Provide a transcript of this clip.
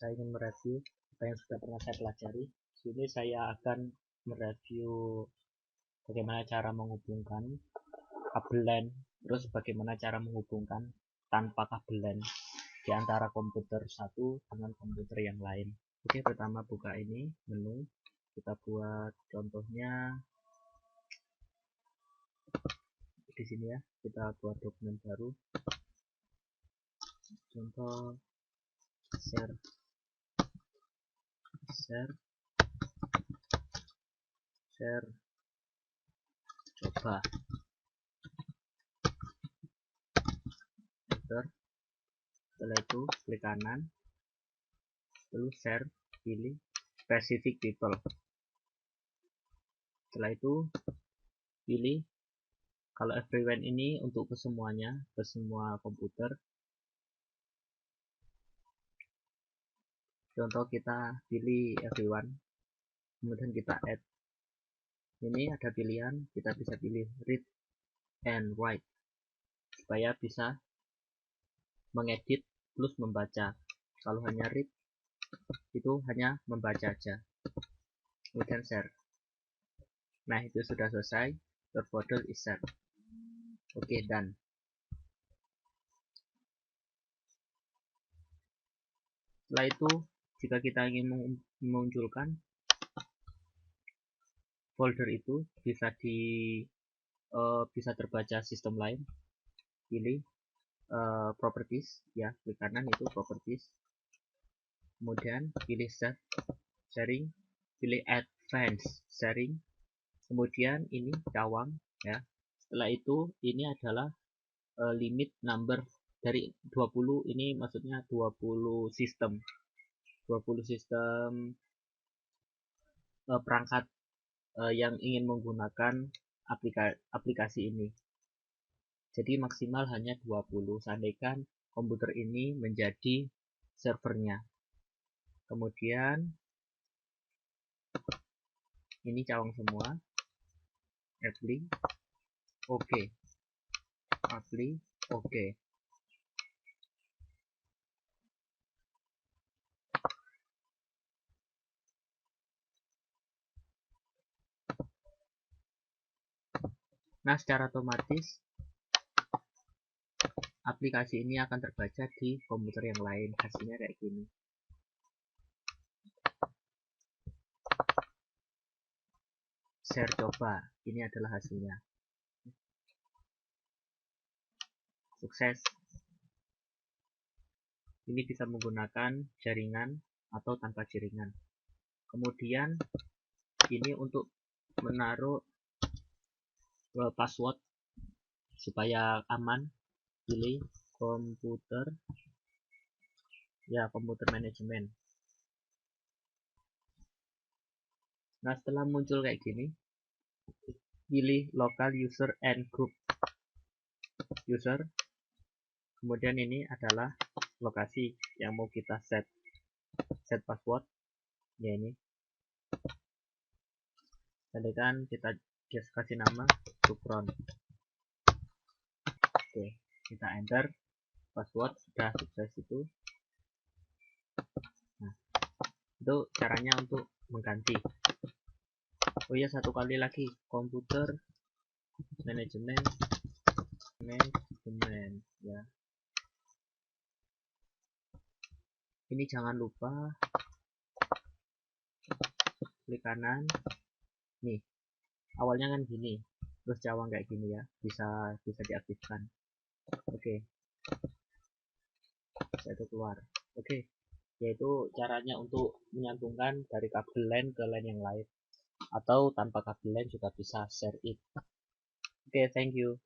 saya ingin mereview apa yang sudah pernah saya pelajari. Di sini saya akan mereview bagaimana cara menghubungkan kabel LAN, terus bagaimana cara menghubungkan tanpa kabel LAN di antara komputer satu dengan komputer yang lain. Oke, pertama buka ini menu, kita buat contohnya di sini ya, kita buat dokumen baru, contoh share coba enter. Setelah itu klik kanan, lalu share, pilih specific people. Setelah itu pilih kalau everyone ini untuk kesemuanya, ke semua komputer. Contoh kita pilih everyone, kemudian kita add. Ini ada pilihan, kita bisa pilih read and write supaya bisa mengedit plus membaca. Kalau hanya read itu hanya membaca aja. Kemudian share. Nah, itu sudah selesai. Your folder is set. Oke, done. Setelah itu, jika kita ingin memunculkan folder itu bisa terbaca sistem lain, pilih properties ya, klik kanan itu properties, kemudian pilih save sharing, pilih advanced sharing, kemudian ini cawang ya. Setelah itu ini adalah limit number dari 20, ini maksudnya 20 sistem perangkat yang ingin menggunakan aplikasi ini. Jadi maksimal hanya 20, seandainya komputer ini menjadi servernya. Kemudian ini cawang semua, apply, oke, apply, oke. Nah, secara otomatis aplikasi ini akan terbaca di komputer yang lain. Hasilnya kayak gini. Share coba, ini adalah hasilnya. Sukses. Ini bisa menggunakan jaringan atau tanpa jaringan. Kemudian ini untuk menaruh password supaya aman, pilih komputer ya, komputer manajemen. Nah, setelah muncul kayak gini, pilih local user and group user, kemudian ini adalah lokasi yang mau kita set password ya, ini tadikan kita kasih nama Supron. Oke, kita enter password, sudah sukses itu. Nah, itu caranya untuk mengganti. Oh ya, satu kali lagi, komputer manajemen ya. Ini jangan lupa klik kanan. Nih, awalnya kan gini, terus cawang kayak gini ya, bisa diaktifkan. Oke, saya itu keluar. Oke, yaitu caranya untuk menyambungkan dari kabel LAN ke LAN yang lain, atau tanpa kabel LAN juga bisa share it. Oke, thank you.